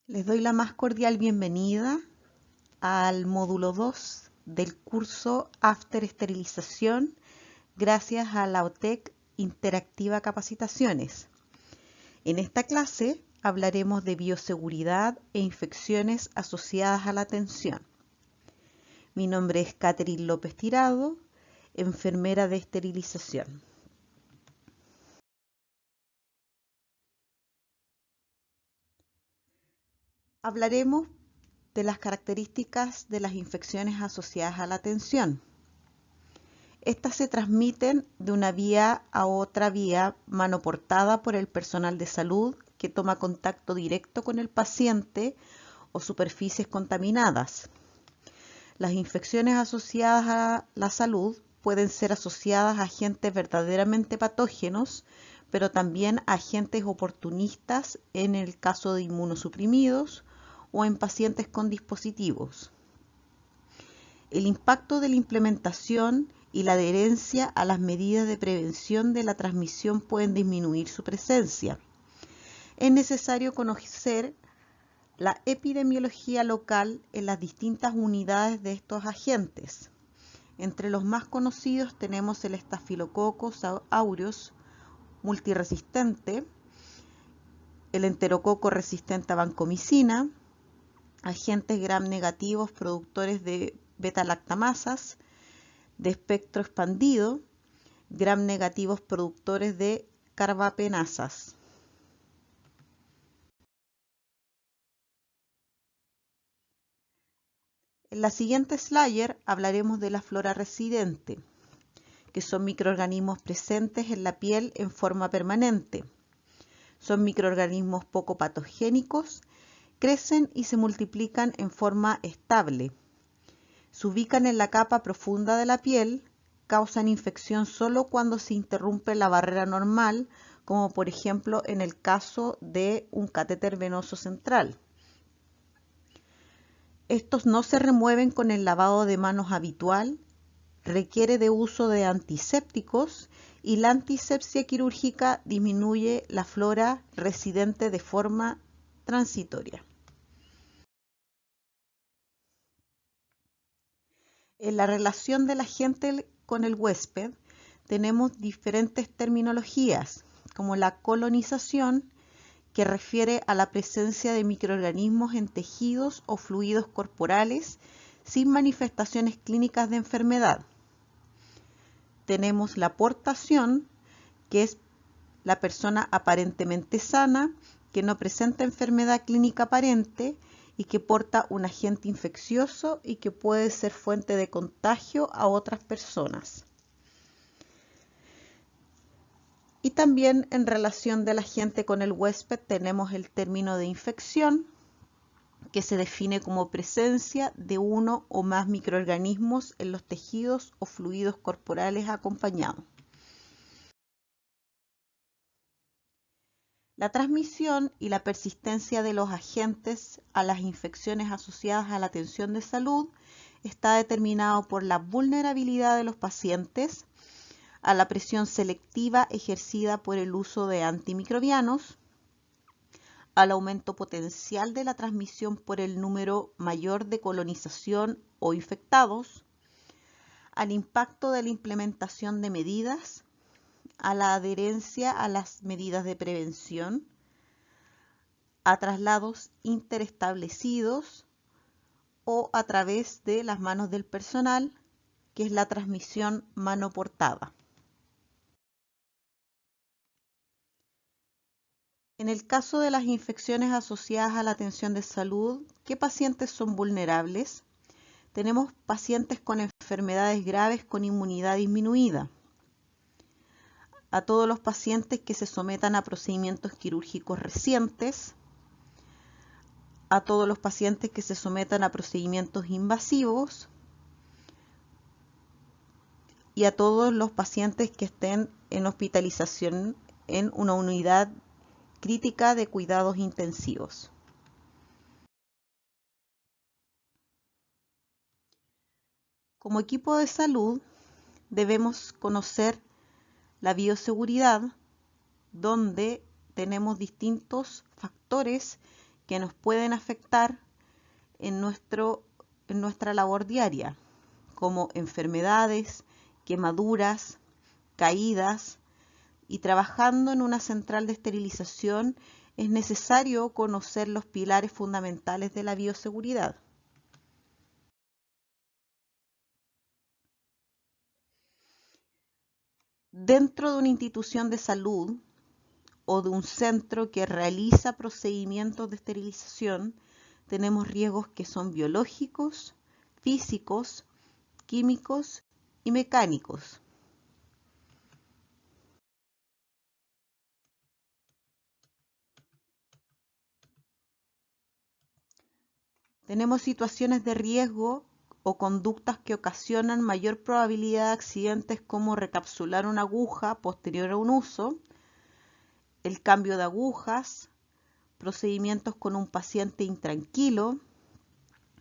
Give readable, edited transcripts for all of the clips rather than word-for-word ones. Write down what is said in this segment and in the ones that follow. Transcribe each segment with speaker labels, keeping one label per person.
Speaker 1: Les doy la más cordial bienvenida al módulo 2 del curso After Esterilización gracias a la OTEC Interactiva Capacitaciones. En esta clase hablaremos de bioseguridad e infecciones asociadas a la atención. Mi nombre es Catherine López Tirado, enfermera de esterilización. Hablaremos de las características de las infecciones asociadas a la atención. Estas se transmiten de una vía a otra vía manoportada por el personal de salud que toma contacto directo con el paciente o superficies contaminadas. Las infecciones asociadas a la salud pueden ser asociadas a agentes verdaderamente patógenos, pero también a agentes oportunistas en el caso de inmunosuprimidos o en pacientes con dispositivos. El impacto de la implementación y la adherencia a las medidas de prevención de la transmisión pueden disminuir su presencia. Es necesario conocer la epidemiología local en las distintas unidades de estos agentes. Entre los más conocidos tenemos el Staphylococcus aureus multiresistente, el enterococo resistente a vancomicina, agentes gram negativos productores de beta-lactamasas, de espectro expandido, gram negativos productores de carbapenasas. En la siguiente slide hablaremos de la flora residente, que son microorganismos presentes en la piel en forma permanente. Son microorganismos poco patogénicos, crecen y se multiplican en forma estable. Se ubican en la capa profunda de la piel, causan infección solo cuando se interrumpe la barrera normal, como por ejemplo en el caso de un catéter venoso central. Estos no se remueven con el lavado de manos habitual, requiere de uso de antisépticos y la antisepsia quirúrgica disminuye la flora residente de forma transitoria. En la relación del agente con el huésped tenemos diferentes terminologías, como la colonización, que refiere a la presencia de microorganismos en tejidos o fluidos corporales sin manifestaciones clínicas de enfermedad. Tenemos la portación, que es la persona aparentemente sana, que no presenta enfermedad clínica aparente y que porta un agente infeccioso y que puede ser fuente de contagio a otras personas. Y también en relación del agente con el huésped tenemos el término de infección, que se define como presencia de uno o más microorganismos en los tejidos o fluidos corporales acompañados. La transmisión y la persistencia de los agentes a las infecciones asociadas a la atención de salud está determinado por la vulnerabilidad de los pacientes a la presión selectiva ejercida por el uso de antimicrobianos, al aumento potencial de la transmisión por el número mayor de colonización o infectados, al impacto de la implementación de medidas, a la adherencia a las medidas de prevención, a traslados interestablecidos o a través de las manos del personal, que es la transmisión manoportada. En el caso de las infecciones asociadas a la atención de salud, ¿qué pacientes son vulnerables? Tenemos pacientes con enfermedades graves con inmunidad disminuida, a todos los pacientes que se sometan a procedimientos quirúrgicos recientes, a todos los pacientes que se sometan a procedimientos invasivos y a todos los pacientes que estén en hospitalización en una unidad crítica de cuidados intensivos. Como equipo de salud debemos conocer la bioseguridad, donde tenemos distintos factores que nos pueden afectar en nuestra labor diaria, como enfermedades, quemaduras, caídas, y trabajando en una central de esterilización es necesario conocer los pilares fundamentales de la bioseguridad. Dentro de una institución de salud o de un centro que realiza procedimientos de esterilización, tenemos riesgos que son biológicos, físicos, químicos y mecánicos. Tenemos situaciones de riesgo o conductas que ocasionan mayor probabilidad de accidentes, como recapsular una aguja posterior a un uso, el cambio de agujas, procedimientos con un paciente intranquilo,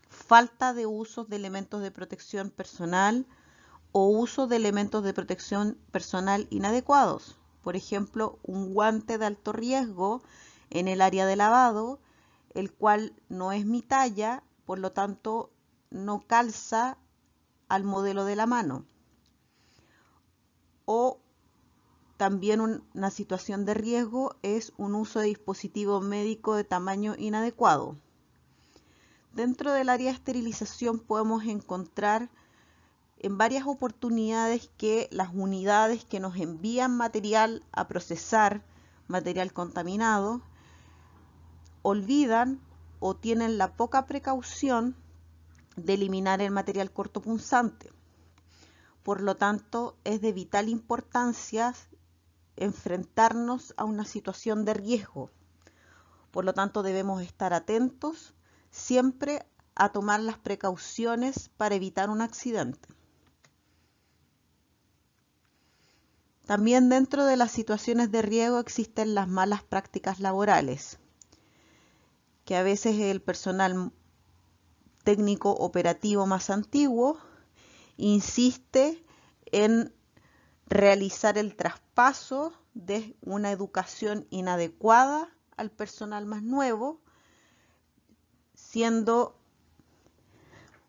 Speaker 1: falta de usos de elementos de protección personal o uso de elementos de protección personal inadecuados. Por ejemplo, un guante de alto riesgo en el área de lavado, el cual no es mi talla, por lo tanto no calza al modelo de la mano. O también una situación de riesgo es un uso de dispositivo médico de tamaño inadecuado. Dentro del área de esterilización podemos encontrar en varias oportunidades que las unidades que nos envían material a procesar, material contaminado, olvidan o tienen la poca precaución de eliminar el material cortopunzante. Por lo tanto, es de vital importancia enfrentarnos a una situación de riesgo. Por lo tanto, debemos estar atentos siempre a tomar las precauciones para evitar un accidente. También dentro de las situaciones de riesgo existen las malas prácticas laborales, que a veces el personal técnico operativo más antiguo insiste en realizar el traspaso de una educación inadecuada al personal más nuevo, siendo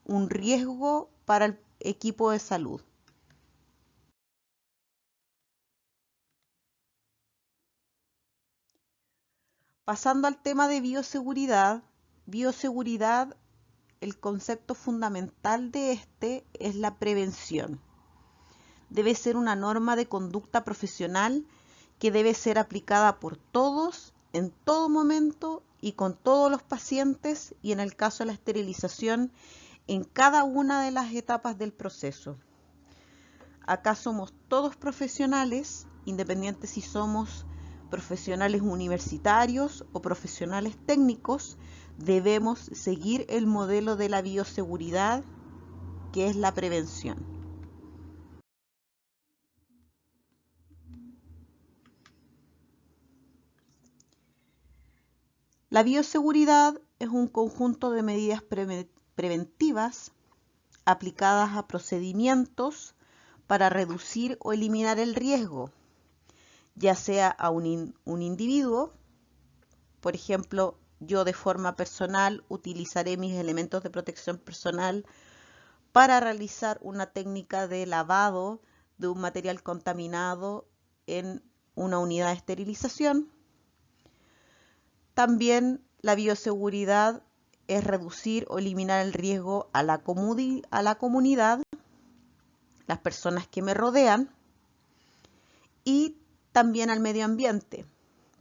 Speaker 1: un riesgo para el equipo de salud. Pasando al tema de bioseguridad, el concepto fundamental de este es la prevención. Debe ser una norma de conducta profesional que debe ser aplicada por todos, en todo momento y con todos los pacientes, y en el caso de la esterilización, en cada una de las etapas del proceso. Acá somos todos profesionales, independientes si somos profesionales universitarios o profesionales técnicos, debemos seguir el modelo de la bioseguridad, que es la prevención. La bioseguridad es un conjunto de medidas preventivas aplicadas a procedimientos para reducir o eliminar el riesgo, ya sea a un individuo. Por ejemplo, yo de forma personal utilizaré mis elementos de protección personal para realizar una técnica de lavado de un material contaminado en una unidad de esterilización. También la bioseguridad es reducir o eliminar el riesgo a la comunidad, las personas que me rodean, y también al medio ambiente.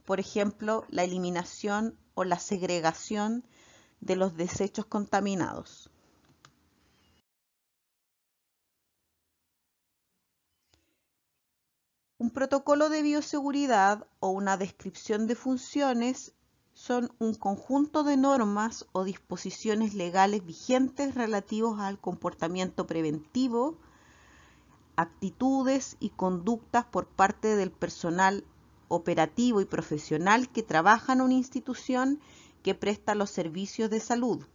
Speaker 1: Por ejemplo, la eliminación o la segregación de los desechos contaminados. Un protocolo de bioseguridad o una descripción de funciones son un conjunto de normas o disposiciones legales vigentes relativos al comportamiento preventivo, actitudes y conductas por parte del personal operativo y profesional que trabaja en una institución que presta los servicios de salud,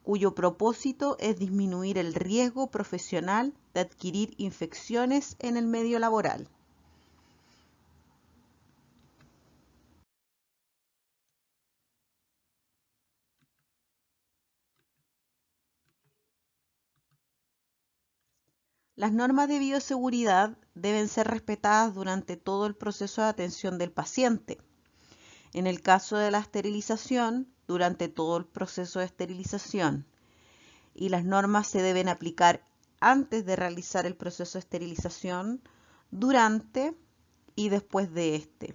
Speaker 1: cuyo propósito es disminuir el riesgo profesional de adquirir infecciones en el medio laboral. Las normas de bioseguridad deben ser respetadas durante todo el proceso de atención del paciente. En el caso de la esterilización, durante todo el proceso de esterilización. Y las normas se deben aplicar antes de realizar el proceso de esterilización, durante y después de este.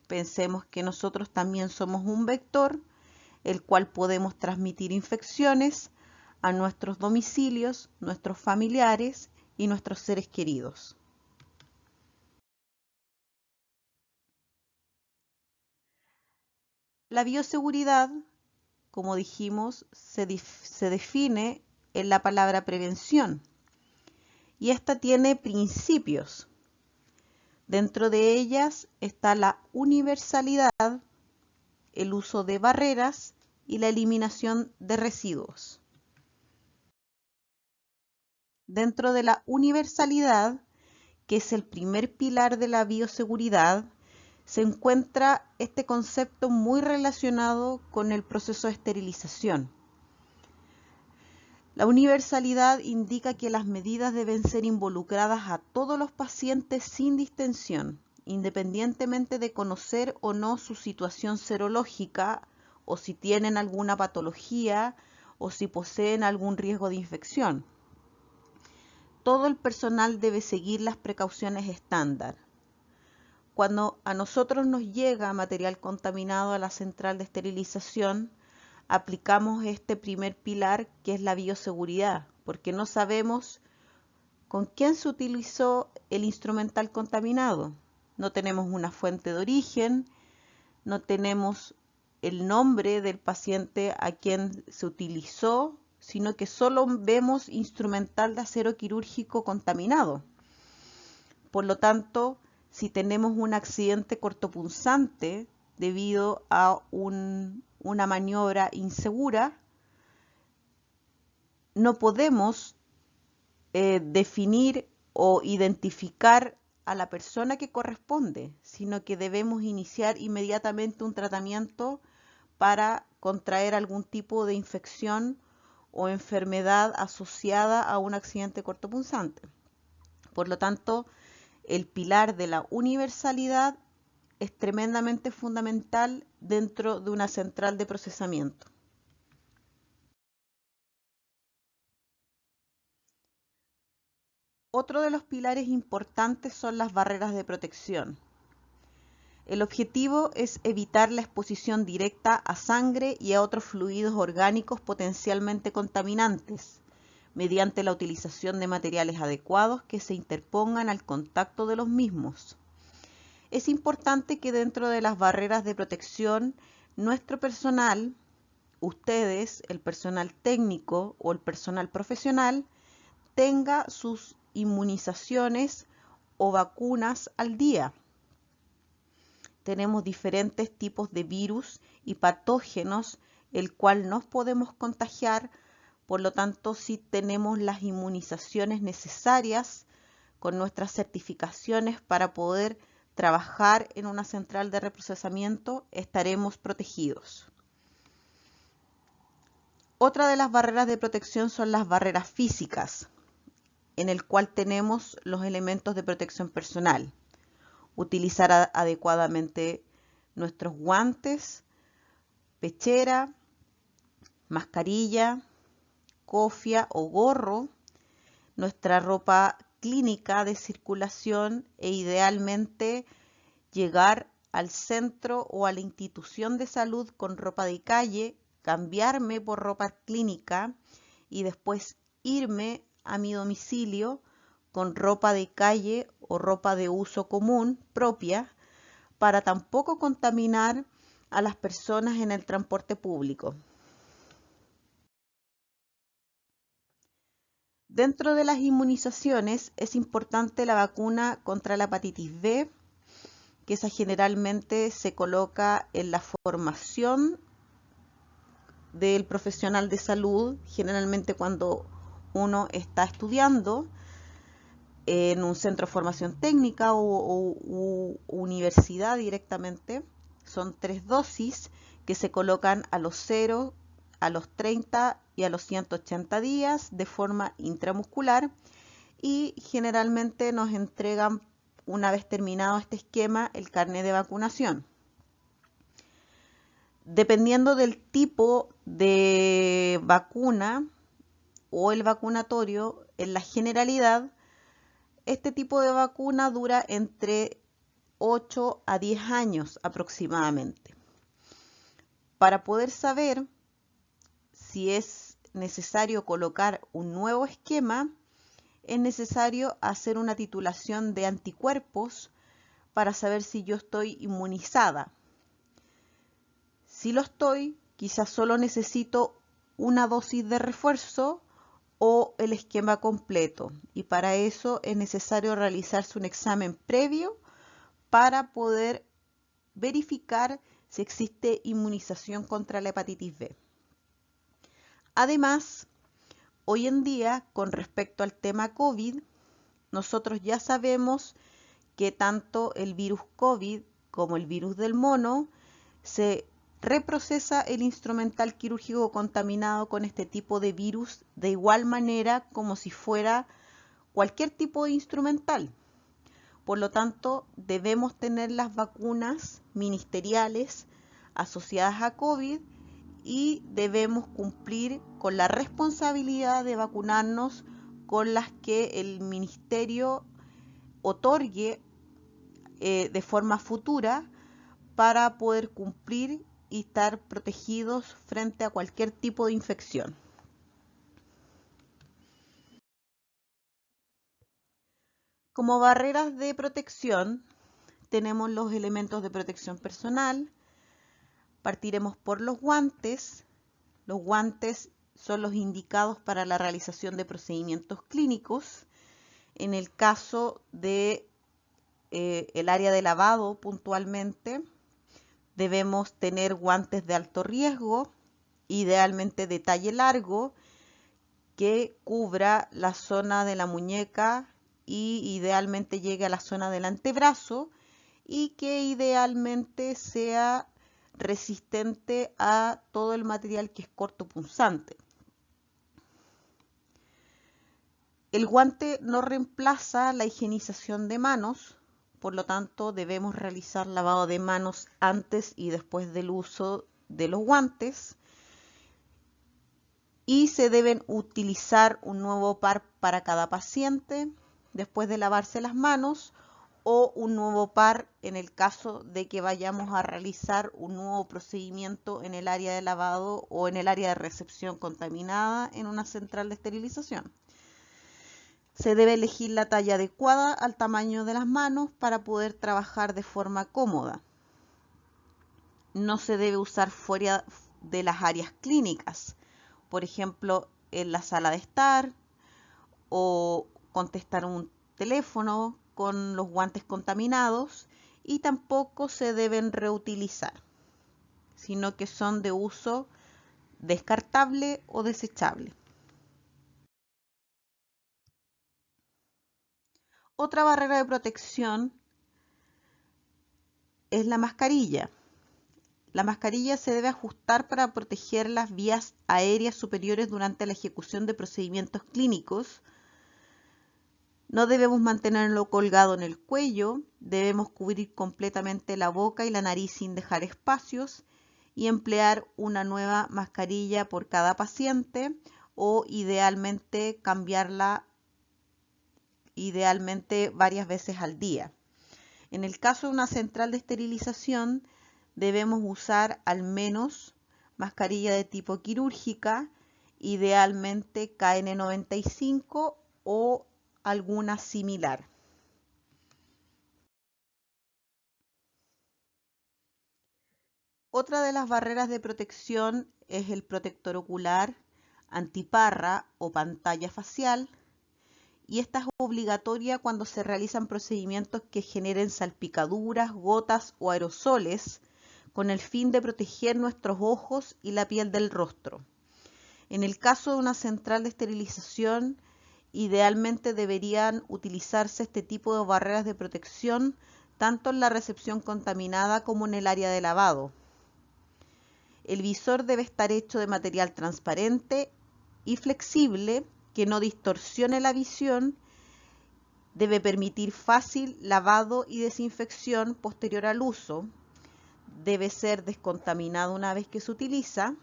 Speaker 1: Pensemos que nosotros también somos un vector, el cual podemos transmitir infecciones a nuestros domicilios, nuestros familiares y nuestros seres queridos. La bioseguridad, como dijimos, se define en la palabra prevención y esta tiene principios. Dentro de ellas está la universalidad, el uso de barreras y la eliminación de residuos. Dentro de la universalidad, que es el primer pilar de la bioseguridad, se encuentra este concepto muy relacionado con el proceso de esterilización. La universalidad indica que las medidas deben ser involucradas a todos los pacientes sin distinción, independientemente de conocer o no su situación serológica, o si tienen alguna patología, o si poseen algún riesgo de infección. Todo el personal debe seguir las precauciones estándar. Cuando a nosotros nos llega material contaminado a la central de esterilización, aplicamos este primer pilar, que es la bioseguridad, porque no sabemos con quién se utilizó el instrumental contaminado. No tenemos una fuente de origen, no tenemos el nombre del paciente a quien se utilizó, sino que solo vemos instrumental de acero quirúrgico contaminado. Por lo tanto, si tenemos un accidente cortopunzante debido a una maniobra insegura, no podemos definir o identificar a la persona que corresponde, sino que debemos iniciar inmediatamente un tratamiento para contraer algún tipo de infección o enfermedad asociada a un accidente cortopunzante. Por lo tanto, el pilar de la universalidad es tremendamente fundamental dentro de una central de procesamiento. Otro de los pilares importantes son las barreras de protección. El objetivo es evitar la exposición directa a sangre y a otros fluidos orgánicos potencialmente contaminantes, mediante la utilización de materiales adecuados que se interpongan al contacto de los mismos. Es importante que dentro de las barreras de protección, nuestro personal, ustedes, el personal técnico o el personal profesional, tenga sus inmunizaciones o vacunas al día. Tenemos diferentes tipos de virus y patógenos, el cual nos podemos contagiar, por lo tanto, si tenemos las inmunizaciones necesarias con nuestras certificaciones para poder trabajar en una central de reprocesamiento, estaremos protegidos. Otra de las barreras de protección son las barreras físicas, en el cual tenemos los elementos de protección personal. Utilizar adecuadamente nuestros guantes, pechera, mascarilla, cofia o gorro, nuestra ropa clínica de circulación e idealmente llegar al centro o a la institución de salud con ropa de calle, cambiarme por ropa clínica y después irme a mi domicilio con ropa de calle o ropa de uso común propia, para tampoco contaminar a las personas en el transporte público. Dentro de las inmunizaciones es importante la vacuna contra la hepatitis B, que esa generalmente se coloca en la formación del profesional de salud, generalmente cuando uno está estudiando en un centro de formación técnica o universidad directamente. Son 3 dosis que se colocan a los 0, a los 30 y a los 180 días de forma intramuscular, y generalmente nos entregan, una vez terminado este esquema, el carnet de vacunación. Dependiendo del tipo de vacuna o el vacunatorio, en la generalidad, este tipo de vacuna dura entre 8 a 10 años aproximadamente. Para poder saber si es necesario colocar un nuevo esquema, es necesario hacer una titulación de anticuerpos para saber si yo estoy inmunizada. Si lo estoy, quizás solo necesito una dosis de refuerzo o el esquema completo, y para eso es necesario realizarse un examen previo para poder verificar si existe inmunización contra la hepatitis B. Además, hoy en día, con respecto al tema COVID, nosotros ya sabemos que tanto el virus COVID como el virus del mono se reprocesa el instrumental quirúrgico contaminado con este tipo de virus de igual manera como si fuera cualquier tipo de instrumental. Por lo tanto, debemos tener las vacunas ministeriales asociadas a COVID y debemos cumplir con la responsabilidad de vacunarnos con las que el ministerio otorgue de forma futura para poder cumplir y estar protegidos frente a cualquier tipo de infección. Como barreras de protección tenemos los elementos de protección personal. Partiremos por los guantes. Los guantes son los indicados para la realización de procedimientos clínicos. En el caso de el área de lavado puntualmente, debemos tener guantes de alto riesgo, idealmente de talle largo, que cubra la zona de la muñeca y idealmente llegue a la zona del antebrazo, y que idealmente sea resistente a todo el material que es cortopunzante. El guante no reemplaza la higienización de manos, por lo tanto debemos realizar lavado de manos antes y después del uso de los guantes, y se deben utilizar un nuevo par para cada paciente después de lavarse las manos, o un nuevo par en el caso de que vayamos a realizar un nuevo procedimiento en el área de lavado o en el área de recepción contaminada en una central de esterilización. Se debe elegir la talla adecuada al tamaño de las manos para poder trabajar de forma cómoda. No se debe usar fuera de las áreas clínicas, por ejemplo, en la sala de estar, o contestar un teléfono con los guantes contaminados, y tampoco se deben reutilizar, sino que son de uso descartable o desechable. Otra barrera de protección es la mascarilla. La mascarilla se debe ajustar para proteger las vías aéreas superiores durante la ejecución de procedimientos clínicos. No debemos mantenerlo colgado en el cuello, debemos cubrir completamente la boca y la nariz sin dejar espacios, y emplear una nueva mascarilla por cada paciente, o idealmente cambiarla varias veces al día. En el caso de una central de esterilización, debemos usar al menos mascarilla de tipo quirúrgica, idealmente KN95 o alguna similar. Otra de las barreras de protección es el protector ocular, antiparra o pantalla facial, y esta es obligatoria cuando se realizan procedimientos que generen salpicaduras, gotas o aerosoles, con el fin de proteger nuestros ojos y la piel del rostro. En el caso de una central de esterilización, idealmente deberían utilizarse este tipo de barreras de protección tanto en la recepción contaminada como en el área de lavado. El visor debe estar hecho de material transparente y flexible que no distorsione la visión, Debe permitir fácil lavado y desinfección posterior al uso. Debe ser descontaminado una vez que se utiliza,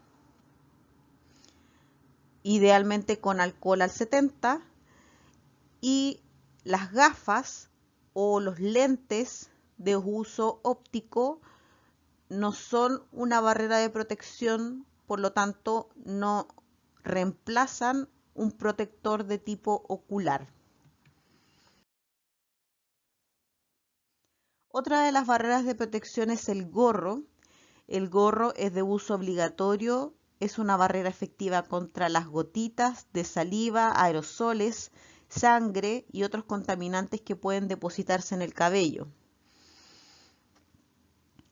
Speaker 1: idealmente con alcohol al 70, y las gafas o los lentes de uso óptico no son una barrera de protección, por lo tanto no reemplazan un protector de tipo ocular. Otra de las barreras de protección es el gorro. El gorro es de uso obligatorio, es una barrera efectiva contra las gotitas de saliva, aerosoles, sangre y otros contaminantes que pueden depositarse en el cabello.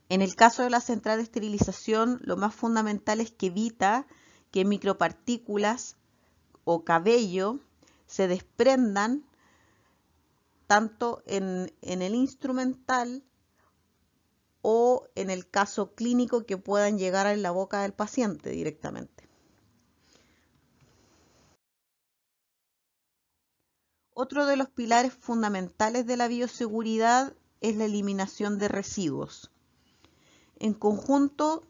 Speaker 1: En el caso de la central de esterilización, lo más fundamental es que evita que micropartículas o cabello se desprendan tanto en el instrumental o en el caso clínico que puedan llegar a la boca del paciente directamente. Otro de los pilares fundamentales de la bioseguridad es la eliminación de residuos. En conjunto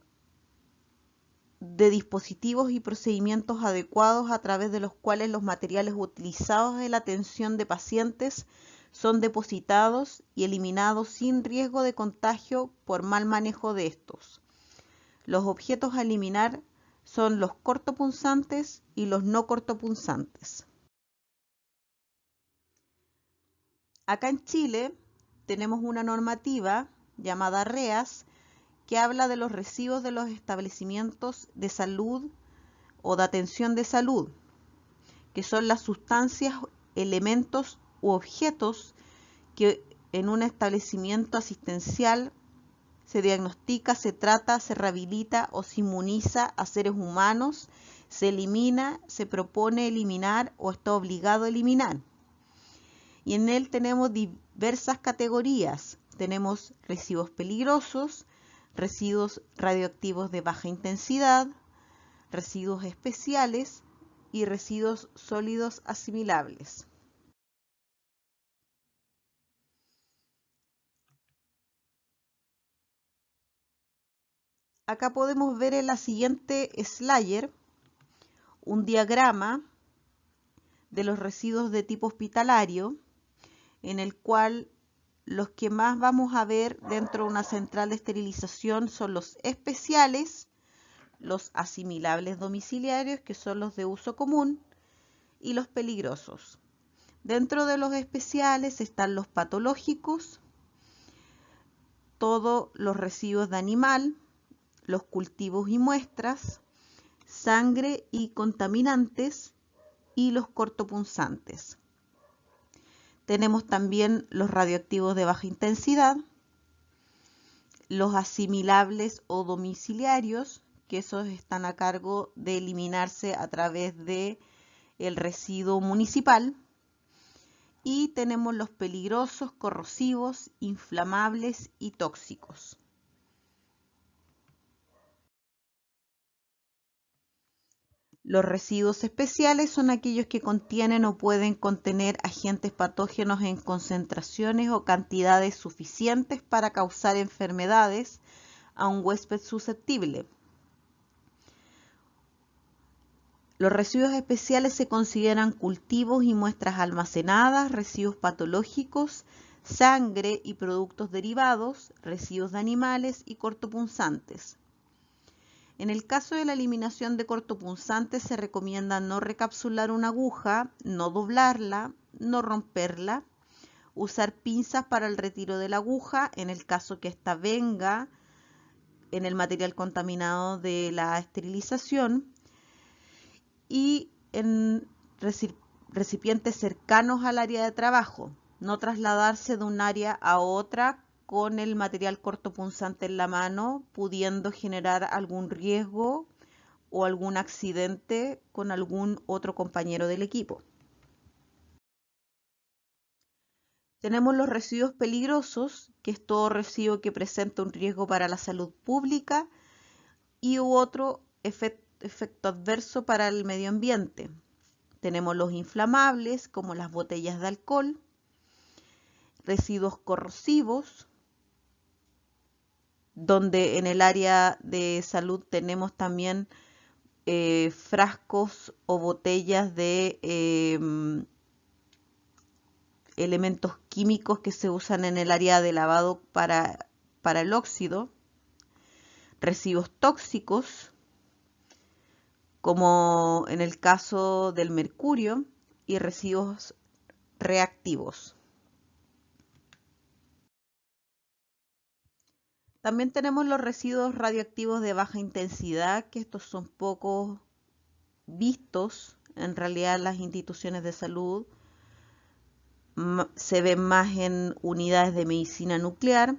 Speaker 1: de dispositivos y procedimientos adecuados a través de los cuales los materiales utilizados en la atención de pacientes son depositados y eliminados sin riesgo de contagio por mal manejo de estos. Los objetos a eliminar son los cortopunzantes y los no cortopunzantes. Acá en Chile tenemos una normativa llamada REAS que habla de los residuos de los establecimientos de salud o de atención de salud, que son las sustancias, elementos u objetos que en un establecimiento asistencial se diagnostica, se trata, se rehabilita o se inmuniza a seres humanos, se elimina, se propone eliminar o está obligado a eliminar. Y en él tenemos diversas categorías. Tenemos residuos peligrosos, residuos radioactivos de baja intensidad, residuos especiales y residuos sólidos asimilables. Acá podemos ver en la siguiente slide un diagrama de los residuos de tipo hospitalario, en el cual los que más vamos a ver dentro de una central de esterilización son los especiales, los asimilables domiciliarios, que son los de uso común, y los peligrosos. Dentro de los especiales están los patológicos, todos los residuos de animal, los cultivos y muestras, sangre y contaminantes y los cortopunzantes. Tenemos también los radioactivos de baja intensidad, los asimilables o domiciliarios, que esos están a cargo de eliminarse a través de el residuo municipal, y tenemos los peligrosos, corrosivos, inflamables y tóxicos. Los residuos especiales son aquellos que contienen o pueden contener agentes patógenos en concentraciones o cantidades suficientes para causar enfermedades a un huésped susceptible. Los residuos especiales se consideran cultivos y muestras almacenadas, residuos patológicos, sangre y productos derivados, residuos de animales y cortopunzantes. En el caso de la eliminación de cortopunzantes se recomienda no recapsular una aguja, no doblarla, no romperla, usar pinzas para el retiro de la aguja en el caso que ésta venga en el material contaminado de la esterilización, y en recipientes cercanos al área de trabajo, no trasladarse de un área a otra con el material cortopunzante en la mano, pudiendo generar algún riesgo o algún accidente con algún otro compañero del equipo. Tenemos los residuos peligrosos, que es todo residuo que presenta un riesgo para la salud pública y otro efecto adverso para el medio ambiente. Tenemos los inflamables, como las botellas de alcohol, residuos corrosivos, donde en el área de salud tenemos también frascos o botellas de elementos químicos que se usan en el área de lavado para el óxido, residuos tóxicos, como en el caso del mercurio, y residuos reactivos. También tenemos los residuos radioactivos de baja intensidad, que estos son poco vistos en realidad en las instituciones de salud. Se ven más en unidades de medicina nuclear,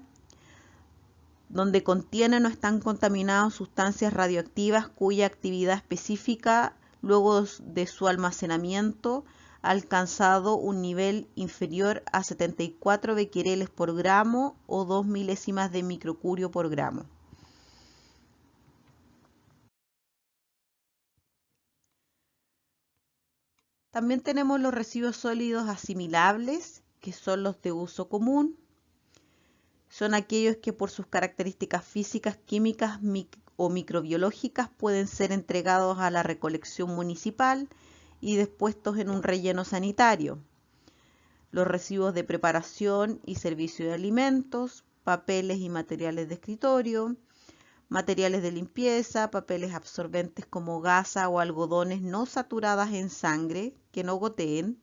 Speaker 1: donde contienen o están contaminados sustancias radioactivas cuya actividad específica luego de su almacenamiento ha alcanzado un nivel inferior a 74 becquereles por gramo o 2 milésimas de microcurio por gramo. También tenemos los residuos sólidos asimilables, que son los de uso común. Son aquellos que por sus características físicas, químicas o microbiológicas pueden ser entregados a la recolección municipal y dispuestos en un relleno sanitario. Los residuos de preparación y servicio de alimentos, papeles y materiales de escritorio, materiales de limpieza, papeles absorbentes como gasa o algodones no saturadas en sangre que no goteen.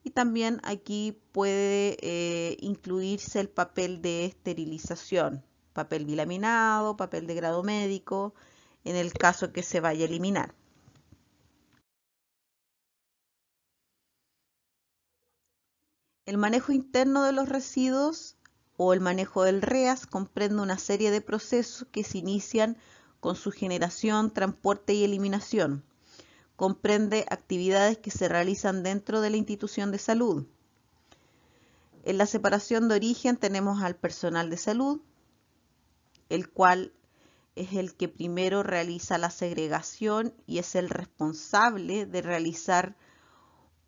Speaker 1: Y también aquí puede incluirse el papel de esterilización, papel bilaminado, papel de grado médico, en el caso que se vaya a eliminar. El manejo interno de los residuos o el manejo del REAS comprende una serie de procesos que se inician con su generación, transporte y eliminación. Comprende actividades que se realizan dentro de la institución de salud. En la separación de origen tenemos al personal de salud, el cual es el que primero realiza la segregación y es el responsable de realizar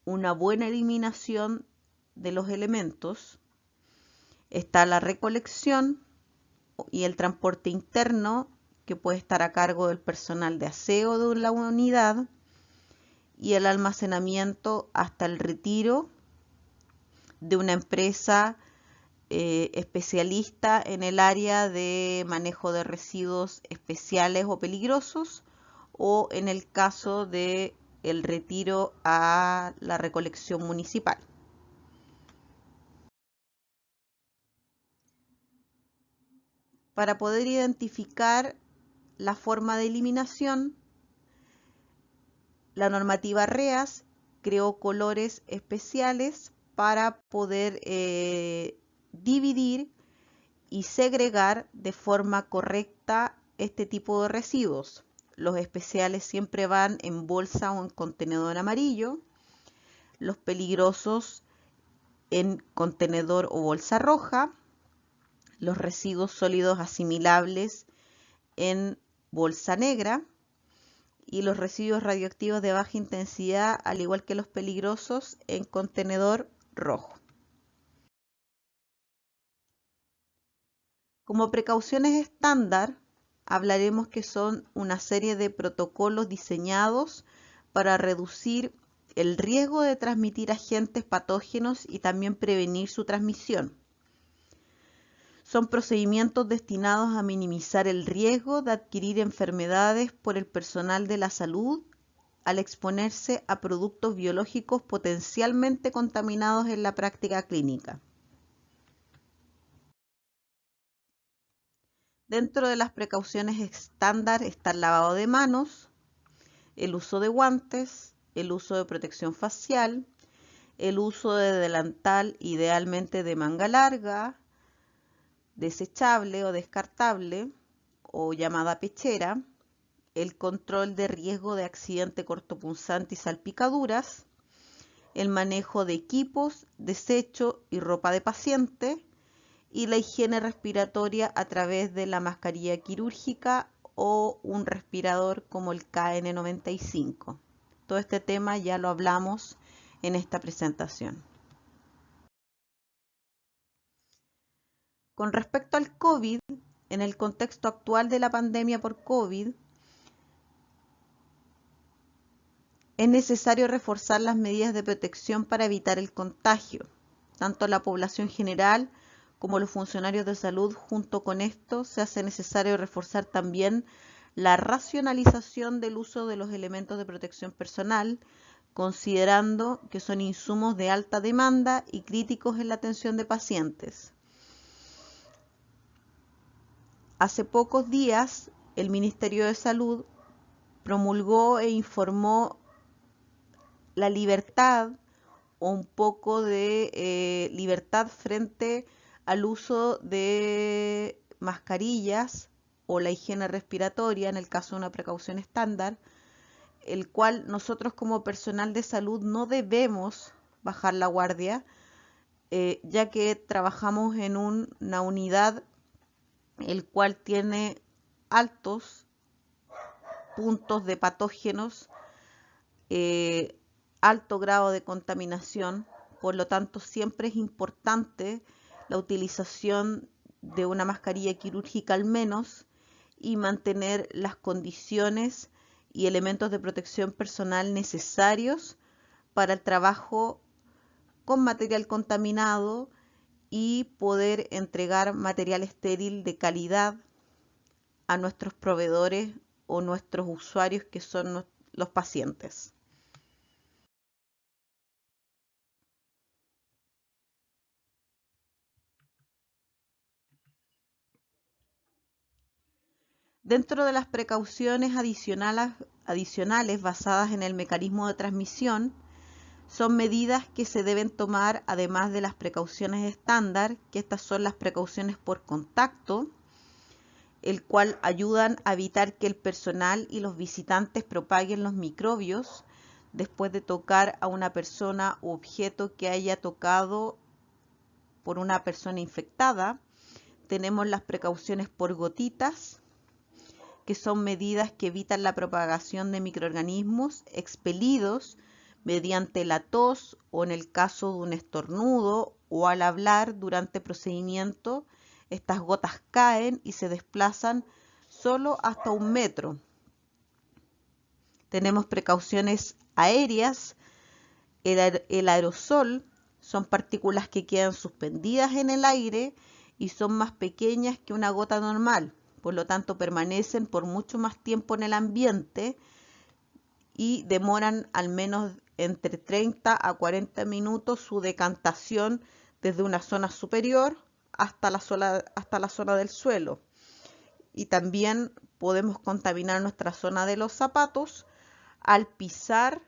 Speaker 1: una buena eliminación de los elementos. Está la recolección y el transporte interno, que puede estar a cargo del personal de aseo de la unidad, y el almacenamiento hasta el retiro de una empresa especialista en el área de manejo de residuos especiales o peligrosos, o en el caso de el retiro a la recolección municipal. Para poder identificar la forma de eliminación, la normativa REAS creó colores especiales para poder dividir y segregar de forma correcta este tipo de residuos. Los especiales siempre van en bolsa o en contenedor amarillo, los peligrosos en contenedor o bolsa roja, los residuos sólidos asimilables en bolsa negra y los residuos radioactivos de baja intensidad, al igual que los peligrosos, en contenedor rojo. Como precauciones estándar, hablaremos que son una serie de protocolos diseñados para reducir el riesgo de transmitir agentes patógenos y también prevenir su transmisión. Son procedimientos destinados a minimizar el riesgo de adquirir enfermedades por el personal de la salud al exponerse a productos biológicos potencialmente contaminados en la práctica clínica. Dentro de las precauciones estándar está el lavado de manos, el uso de guantes, el uso de protección facial, el uso de delantal idealmente de manga larga, desechable o descartable o llamada pechera, el control de riesgo de accidente cortopunzante y salpicaduras, el manejo de equipos, desecho y ropa de paciente, y la higiene respiratoria a través de la mascarilla quirúrgica o un respirador como el KN95. Todo este tema ya lo hablamos en esta presentación. Con respecto al COVID, en el contexto actual de la pandemia por COVID, es necesario reforzar las medidas de protección para evitar el contagio, tanto la población general como los funcionarios de salud. Junto con esto, se hace necesario reforzar también la racionalización del uso de los elementos de protección personal, considerando que son insumos de alta demanda y críticos en la atención de pacientes. Hace pocos días, el Ministerio de Salud promulgó e informó la libertad o un poco de libertad frente al uso de mascarillas o la higiene respiratoria en el caso de una precaución estándar, el cual nosotros como personal de salud no debemos bajar la guardia, ya que trabajamos en una unidad el cual tiene altos puntos de patógenos, alto grado de contaminación. Por lo tanto, siempre es importante la utilización de una mascarilla quirúrgica al menos y mantener las condiciones y elementos de protección personal necesarios para el trabajo con material contaminado y poder entregar material estéril de calidad a nuestros proveedores o nuestros usuarios, que son los pacientes. Dentro de las precauciones adicionales basadas en el mecanismo de transmisión, son medidas que se deben tomar además de las precauciones estándar, que estas son las precauciones por contacto, el cual ayudan a evitar que el personal y los visitantes propaguen los microbios después de tocar a una persona u objeto que haya tocado por una persona infectada. Tenemos las precauciones por gotitas, que son medidas que evitan la propagación de microorganismos expelidos mediante la tos o en el caso de un estornudo o al hablar durante procedimiento. Estas gotas caen y se desplazan solo hasta 1 metro. Tenemos precauciones aéreas. El aerosol son partículas que quedan suspendidas en el aire y son más pequeñas que una gota normal. Por lo tanto, permanecen por mucho más tiempo en el ambiente y demoran al menos entre 30 a 40 minutos su decantación desde una zona superior hasta la zona del suelo. Y también podemos contaminar nuestra zona de los zapatos al pisar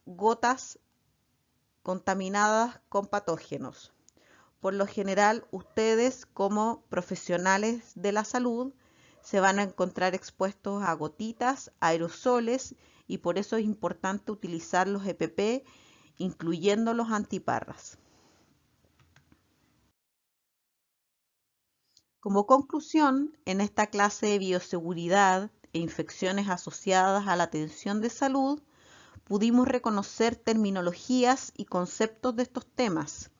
Speaker 1: gotas contaminadas con patógenos. Por lo general, ustedes como profesionales de la salud se van a encontrar expuestos a gotitas, aerosoles, y por eso es importante utilizar los EPP, incluyendo los antiparras. Como conclusión, en esta clase de bioseguridad e infecciones asociadas a la atención de salud, pudimos reconocer terminologías y conceptos de estos temas.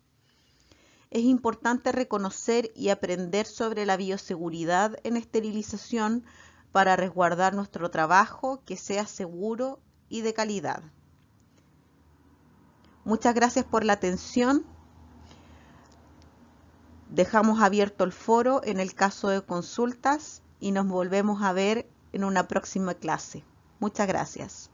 Speaker 1: Es importante reconocer y aprender sobre la bioseguridad en esterilización para resguardar nuestro trabajo, que sea seguro y de calidad. Muchas gracias por la atención. Dejamos abierto el foro en el caso de consultas y nos volvemos a ver en una próxima clase. Muchas gracias.